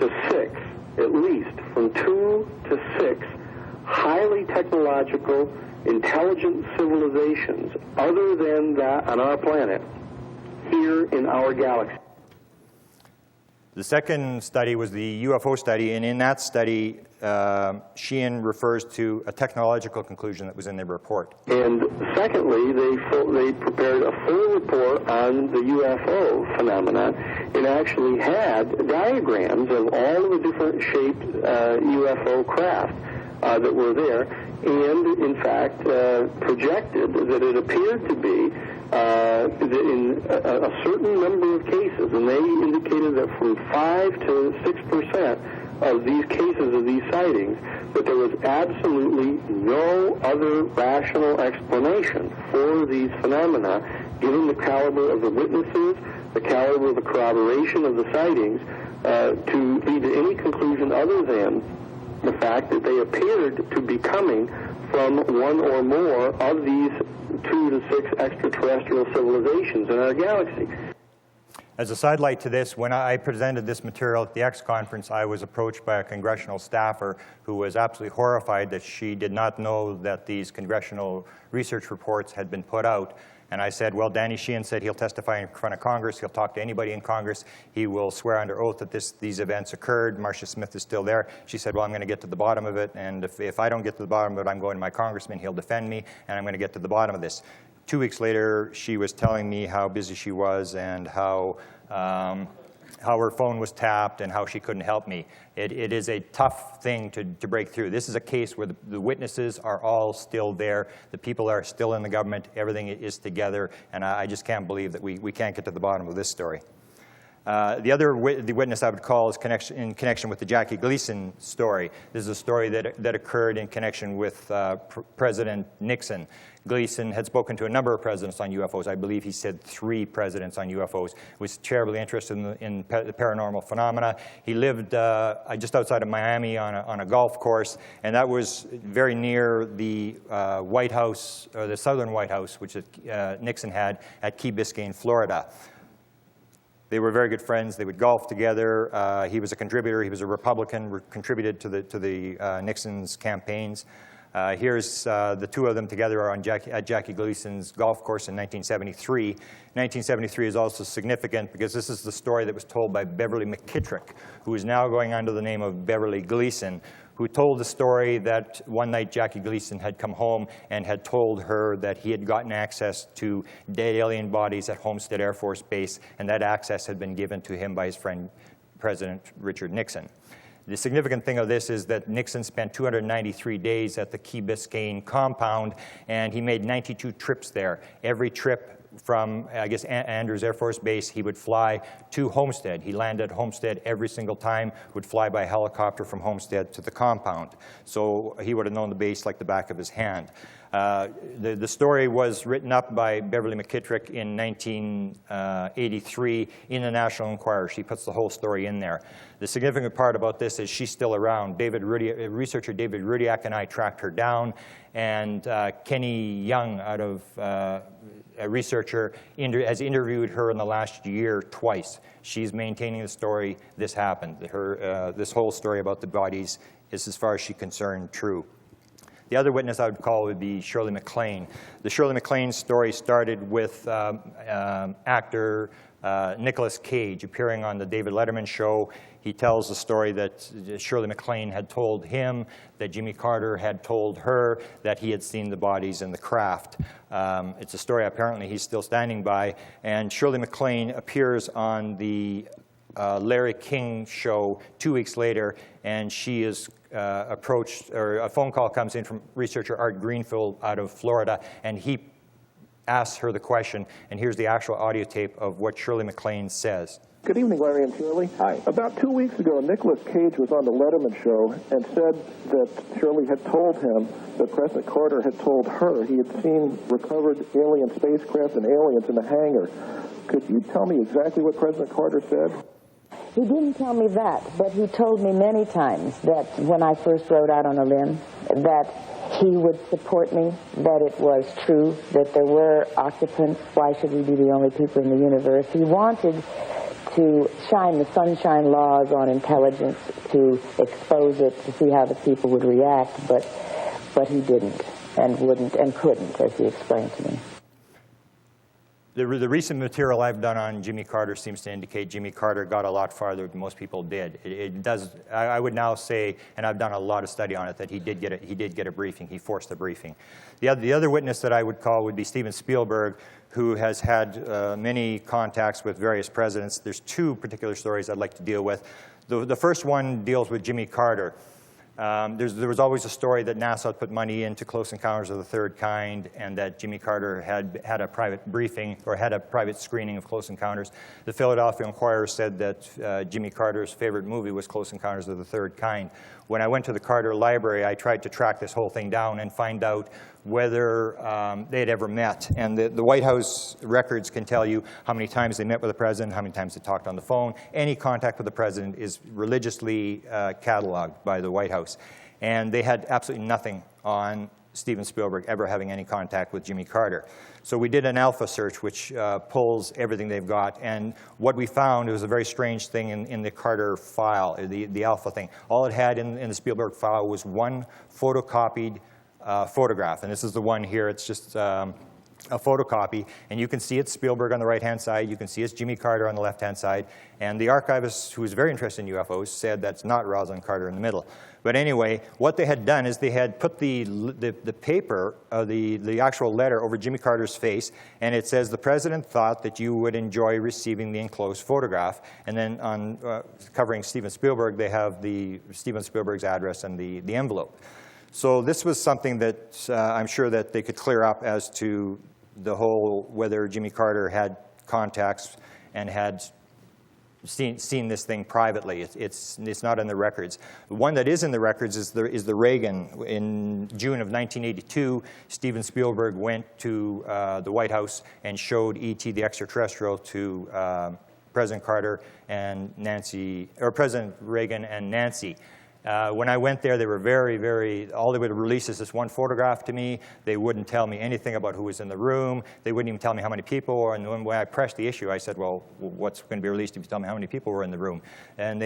Speaker 12: to 6, at least from 2 to 6, highly technological, intelligent civilizations other than that on our planet, here in our galaxy.
Speaker 2: The second study was the UFO study, and in that study, Sheehan refers to a technological conclusion that was in the report.
Speaker 12: And secondly, they prepared a full report on the UFO phenomenon and actually had diagrams of all of the different shaped UFO craft that were there, and in fact projected that it appeared to be in a certain number of cases, and they indicated that from 5 to 6% of these cases of these sightings, that there was absolutely no other rational explanation for these phenomena, given the caliber of the witnesses, the caliber of the corroboration of the sightings, to lead to any conclusion other than the fact that they appeared to be coming from one or more of these 2 to 6 extraterrestrial civilizations in our galaxy.
Speaker 2: As a sidelight to this, when I presented this material at the X conference, I was approached by a congressional staffer who was absolutely horrified that she did not know that these congressional research reports had been put out. And I said, well, Danny Sheehan said he'll testify in front of Congress. He'll talk to anybody in Congress. He will swear under oath that these events occurred. Marcia Smith is still there. She said, well, I'm going to get to the bottom of it. And if I don't get to the bottom of it, I'm going to my congressman. He'll defend me, and I'm going to get to the bottom of this. 2 weeks later, she was telling me how busy she was and how her phone was tapped and how she couldn't help me. It is a tough thing to break through. This is a case where the witnesses are all still there. The people are still in the government. Everything is together. And I just can't believe that we can't get to the bottom of this story. The witness I would call is in connection with the Jackie Gleason story. This is a story that occurred in connection with President Nixon. Gleason had spoken to a number of presidents on UFOs. I believe he said 3 presidents on UFOs. Was terribly interested in the paranormal phenomena. He lived just outside of Miami on a golf course, and that was very near the White House, or the Southern White House, which Nixon had at Key Biscayne, Florida. They were very good friends. They would golf together. He was a contributor. He was a Republican, contributed to the Nixon's campaigns. Here's the 2 of them together at Jackie Gleason's golf course in 1973. 1973 is also significant because this is the story that was told by Beverly McKittrick, who is now going under the name of Beverly Gleason, who told the story that one night Jackie Gleason had come home and had told her that he had gotten access to dead alien bodies at Homestead Air Force Base, and that access had been given to him by his friend, President Richard Nixon. The significant thing of this is that Nixon spent 293 days at the Key Biscayne compound, and he made 92 trips there. Every trip from, I guess, Andrews Air Force Base, he would fly to Homestead. He landed at Homestead every single time, would fly by helicopter from Homestead to the compound. So he would have known the base like the back of his hand. The story was written up by Beverly McKittrick in 1983 in the National Enquirer. She puts the whole story in there. The significant part about this is she's still around. Researcher David Rudiak and I tracked her down, and Kenny Young, out of a researcher, has interviewed her in the last year twice. She's maintaining the story. This happened. This whole story about the bodies is, as far as she's concerned, true. The other witness I would call would be Shirley MacLaine. The Shirley MacLaine story started with actor Nicolas Cage appearing on the David Letterman show. He tells the story that Shirley MacLaine had told him, that Jimmy Carter had told her that he had seen the bodies in the craft. It's a story apparently he's still standing by. And Shirley MacLaine appears on the Larry King show 2 weeks later, and she is approached, or a phone call comes in from researcher Art Greenfield out of Florida, and he asks her the question, and here's the actual audio tape of what Shirley MacLaine says.
Speaker 13: Good evening, Larry and Shirley. Hi. About 2 weeks ago, Nicolas Cage was on the Letterman show and said that Shirley had told him that President Carter had told her he had seen recovered alien spacecraft and aliens in the hangar. Could you tell me exactly what President Carter said?
Speaker 14: He didn't tell me that, but he told me many times that when I first rode out on a limb, that he would support me, that it was true, that there were occupants. Why should we be the only people in the universe? He wanted to shine the sunshine laws on intelligence, to expose it, to see how the people would react, but he didn't, and wouldn't, and couldn't, as he explained to me.
Speaker 2: The recent material I've done on Jimmy Carter seems to indicate Jimmy Carter got a lot farther than most people did. It does. I would now say, and I've done a lot of study on it, that he did get a briefing. He forced a briefing. The other witness that I would call would be Steven Spielberg, who has had many contacts with various presidents. There's two particular stories I'd like to deal with. The first one deals with Jimmy Carter. There was always a story that NASA had put money into Close Encounters of the Third Kind, and that Jimmy Carter had a private briefing, or had a private screening of Close Encounters. The Philadelphia Inquirer said that Jimmy Carter's favorite movie was Close Encounters of the Third Kind. When I went to the Carter Library, I tried to track this whole thing down and find out whether they had ever met. And the White House records can tell you how many times they met with the president, how many times they talked on the phone. Any contact with the president is religiously cataloged by the White House. And they had absolutely nothing on Steven Spielberg ever having any contact with Jimmy Carter. So we did an alpha search, which pulls everything they've got. And what we found, it was a very strange thing in the Carter file, the alpha thing. All it had in the Spielberg file was one photocopied photograph. And this is the one here. It's just a photocopy. And you can see it's Spielberg on the right-hand side. You can see it's Jimmy Carter on the left-hand side. And the archivist, who was very interested in UFOs, said that's not Rosalind Carter in the middle. But anyway, what they had done is they had put the paper, the actual letter, over Jimmy Carter's face, and it says, "The president thought that you would enjoy receiving the enclosed photograph." And then on covering Steven Spielberg, they have Steven Spielberg's address and the envelope. So this was something that I'm sure that they could clear up as to the whole, whether Jimmy Carter had contacts and had seen this thing privately. It's not in the records. The one that is in the records is the Reagan. In June of 1982, Steven Spielberg went to the White House and showed E.T. the extraterrestrial to President Carter and President Reagan and Nancy. When I went there, they were very, all they would release is this one photograph to me. They wouldn't tell me anything about who was in the room. They wouldn't even tell me how many people were. And when I pressed the issue, I said, well, what's going to be released if you tell me how many people were in the room? And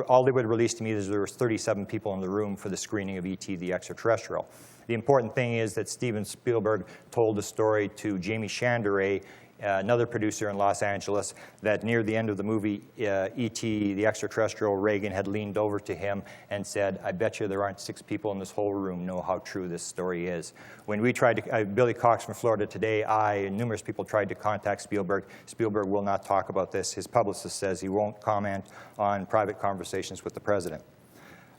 Speaker 2: all they would release to me is there was 37 people in the room for the screening of E.T. the extraterrestrial. The important thing is that Steven Spielberg told the story to Jamie Chandray, another producer in Los Angeles, that near the end of the movie, E.T. the extraterrestrial, Reagan had leaned over to him and said, "I bet you there aren't 6 people in this whole room know how true this story is." When we tried to, Billy Cox from Florida Today, and numerous people tried to contact Spielberg. Spielberg will not talk about this. His publicist says he won't comment on private conversations with the president.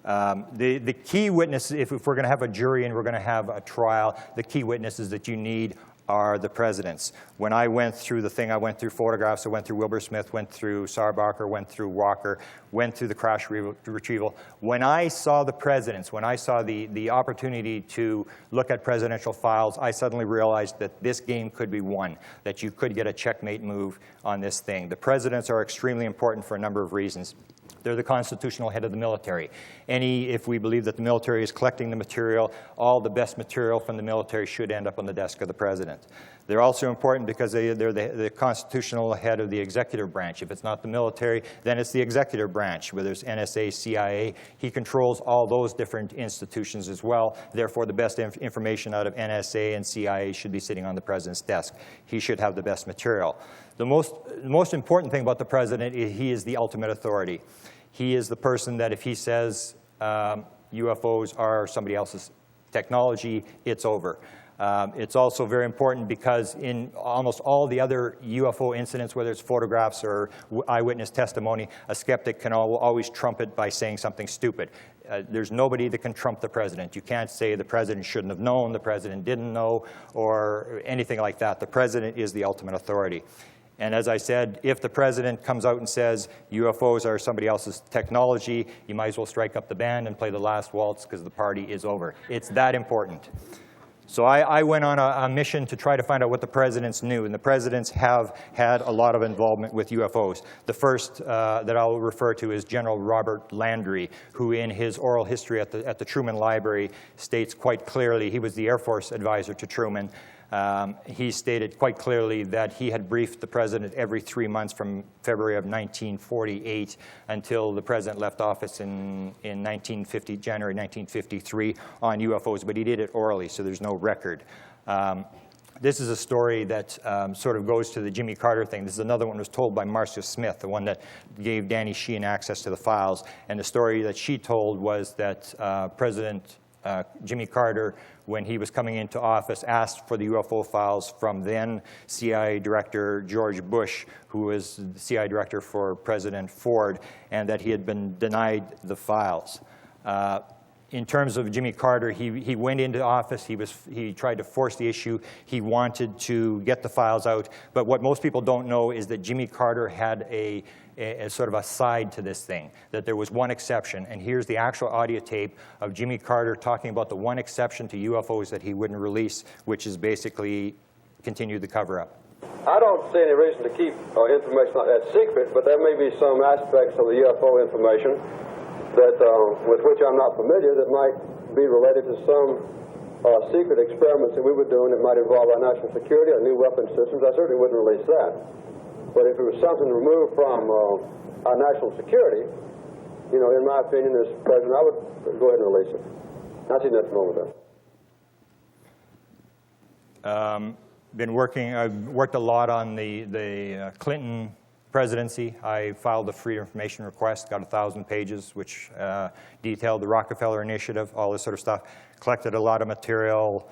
Speaker 2: The key witness, if we're going to have a jury and we're going to have a trial, the key witnesses that you need are the presidents. When I went through the thing, I went through photographs, I went through Wilbert Smith, went through Sarbacher, went through Walker, went through the crash retrieval. When I saw the presidents, when I saw the opportunity to look at presidential files, I suddenly realized that this game could be won, that you could get a checkmate move on this thing. The presidents are extremely important for a number of reasons. They're the constitutional head of the military. If we believe that the military is collecting the material, all the best material from the military should end up on the desk of the president. They're also important because they're the constitutional head of the executive branch. If it's not the military, then it's the executive branch, whether it's NSA, CIA. He controls all those different institutions as well. Therefore, the best information out of NSA and CIA should be sitting on the president's desk. He should have the best material. The most important thing about the president is he is the ultimate authority. He is the person that if he says UFOs are somebody else's technology, it's over. It's also very important because in almost all the other UFO incidents, whether it's photographs or eyewitness testimony, a skeptic can always trump it by saying something stupid. There's nobody that can trump the president. You can't say the president shouldn't have known, the president didn't know, or anything like that. The president is the ultimate authority. And as I said, if the president comes out and says UFOs are somebody else's technology, you might as well strike up the band and play the last waltz because the party is over. It's that important. So I went on a mission to try to find out what the presidents knew, and the presidents have had a lot of involvement with UFOs. The first that I'll refer to is General Robert Landry, who in his oral history at the Truman Library states quite clearly, he was the Air Force advisor to Truman, he stated quite clearly that he had briefed the president every 3 months from February of 1948 until the president left office in January 1953 on UFOs, but he did it orally, so there's no record. This is a story that sort of goes to the Jimmy Carter thing. This is another one that was told by Marcia Smith, the one that gave Danny Sheehan access to the files. And the story that she told was that President Jimmy Carter, when he was coming into office, asked for the UFO files from then CIA Director George Bush, who was the CIA Director for President Ford, and that he had been denied the files. In terms of Jimmy Carter, he went into office, he tried to force the issue, he wanted to get the files out, but what most people don't know is that Jimmy Carter had a sort of a side to this thing, that there was one exception, and here's the actual audio tape of Jimmy Carter talking about the one exception to UFOs that he wouldn't release, which is basically continue the cover-up.
Speaker 15: I don't see any reason to keep information like that secret, but there may be some aspects of the UFO information that, with which I'm not familiar, that might be related to some secret experiments that we were doing that might involve our national security, our new weapon systems. I certainly wouldn't release that. But if it was something removed from our national security, you know, in my opinion as president, I would go ahead and release it. I see nothing wrong with that.
Speaker 2: I've worked a lot on the Clinton presidency. I filed a Freedom of Information request, got 1,000 pages, which detailed the Rockefeller Initiative, all this sort of stuff. Collected a lot of material.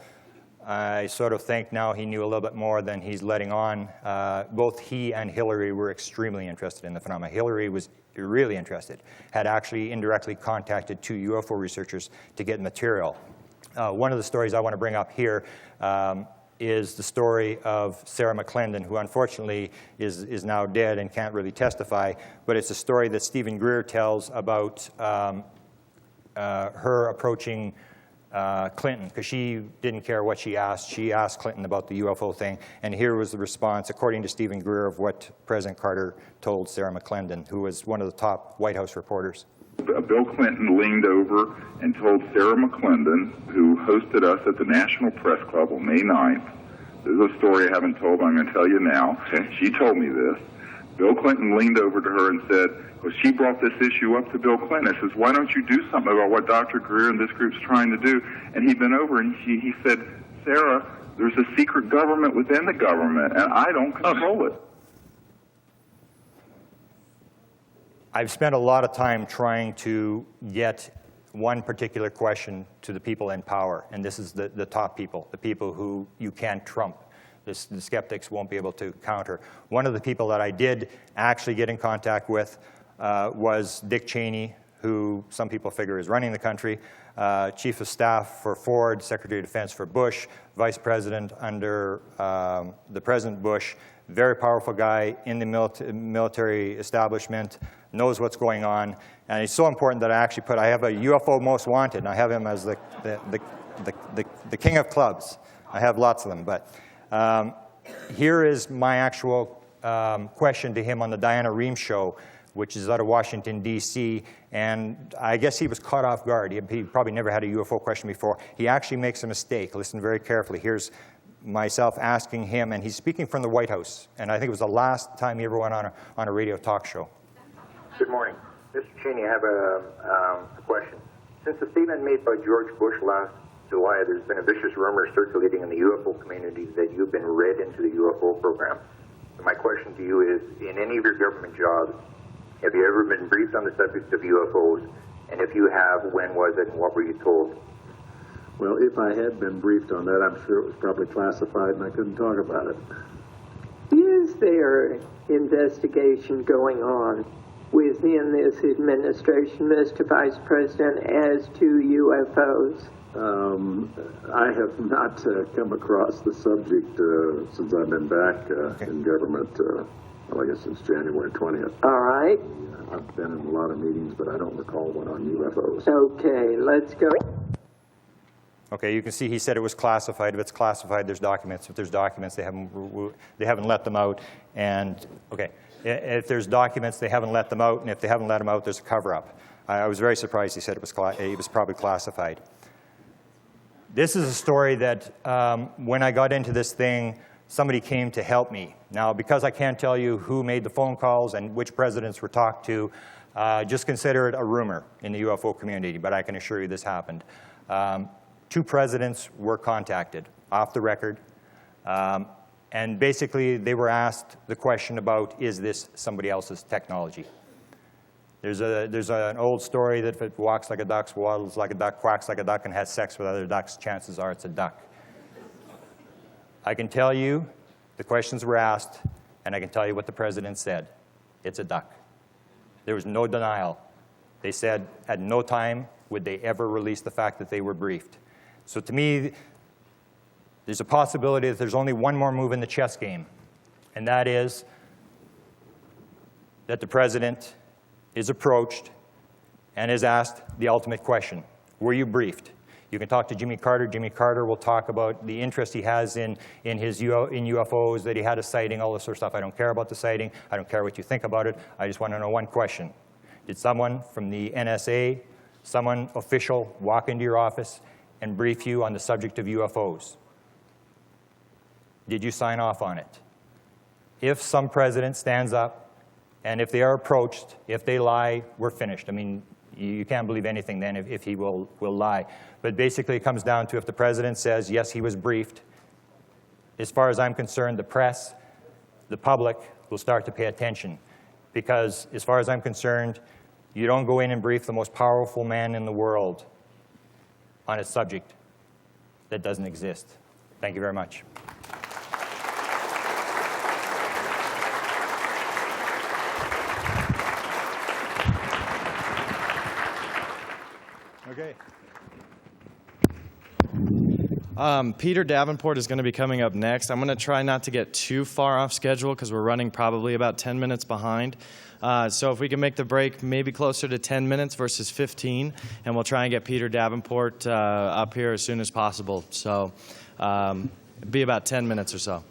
Speaker 2: I sort of think now he knew a little bit more than he's letting on. Both he and Hillary were extremely interested in the phenomena. Hillary was really interested, had actually indirectly contacted 2 UFO researchers to get material. One of the stories I want to bring up here is the story of Sarah McClendon, who unfortunately is now dead and can't really testify, but it's a story that Stephen Greer tells about her approaching Clinton, because she didn't care what she asked. She asked Clinton about the UFO thing, and here was the response, according to Stephen Greer, of what President Carter told Sarah McClendon, who was one of the top White House reporters.
Speaker 16: Bill Clinton leaned over and told Sarah McClendon, who hosted us at the National Press Club on May 9th, this is a story I haven't told, but I'm going to tell you now. She told me this. Bill Clinton leaned over to her and said, well, she brought this issue up to Bill Clinton. I says, why don't you do something about what Dr. Greer and this group's trying to do? And he bent over and he said, Sarah, there's a secret government within the government, and I don't control it.
Speaker 2: I've spent a lot of time trying to get one particular question to the people in power, and this is the top people, the people who you can't trump. The skeptics won't be able to counter. One of the people that I did actually get in contact with was Dick Cheney, who some people figure is running the country, Chief of Staff for Ford, Secretary of Defense for Bush, Vice President under the President Bush, very powerful guy in the military establishment, knows what's going on, and he's so important that I have a UFO most wanted, and I have him as the king of clubs. I have lots of them, but here is my actual question to him on the Diana Rehm show which is out of Washington, D.C., and I guess he was caught off guard. He probably never had a UFO question before. He actually makes a mistake. Listen very carefully. Here's myself asking him, and he's speaking from the White House, and I think it was the last time he ever went on a radio talk show.
Speaker 17: Good morning. Mr. Cheney, I have a question. Since the statement made by George Bush last July, there's been a vicious rumor circulating in the UFO community that you've been read into the UFO program. So my question to you is, in any of your government jobs, have you ever been briefed on the subject of UFOs? And if you have, when was it and what were you told?
Speaker 18: Well, if I had been briefed on that, I'm sure it was probably classified and I couldn't talk about it.
Speaker 19: Is there investigation going on within this administration, Mr. Vice President, as to UFOs?
Speaker 18: I have not come across the subject since I've been back in government, well, I guess since January 20th.
Speaker 19: All right.
Speaker 18: I've been in a lot of meetings, but I don't recall one on UFOs.
Speaker 19: Okay, let's go.
Speaker 2: Okay, you can see he said it was classified. If it's classified, there's documents. If there's documents, they haven't let them out. And, okay, if there's documents, they haven't let them out. And if they haven't let them out, there's a cover-up. I was very surprised he said it was probably classified. This is a story that when I got into this thing, somebody came to help me. Now, because I can't tell you who made the phone calls and which presidents were talked to, just consider it a rumor in the UFO community, but I can assure you this happened. 2 presidents were contacted off the record, and basically they were asked the question about, is this somebody else's technology? There's an old story that if it walks like a duck, waddles like a duck, quacks like a duck, and has sex with other ducks, chances are it's a duck. I can tell you the questions were asked, and I can tell you what the president said. It's a duck. There was no denial. They said at no time would they ever release the fact that they were briefed. So to me, there's a possibility that there's only one more move in the chess game, and that is that the president is approached and is asked the ultimate question. Were you briefed? You can talk to Jimmy Carter. Jimmy Carter will talk about the interest he has in UFOs, that he had a sighting, all this sort of stuff. I don't care about the sighting. I don't care what you think about it. I just want to know one question. Did someone from the NSA, someone official, walk into your office and brief you on the subject of UFOs? Did you sign off on it? If some president stands up, and if they are approached, if they lie, we're finished. I mean, you can't believe anything then if he will lie. But basically it comes down to if the president says, yes, he was briefed, as far as I'm concerned, the press, the public will start to pay attention. Because as far as I'm concerned, you don't go in and brief the most powerful man in the world on a subject that doesn't exist. Thank you very much. Okay.
Speaker 1: Peter Davenport is going to be coming up next. I'm going to try not to get too far off schedule because we're running probably about 10 minutes behind. So if we can make the break maybe closer to 10 minutes versus 15, and we'll try and get Peter Davenport up here as soon as possible. So it'll be about 10 minutes or so.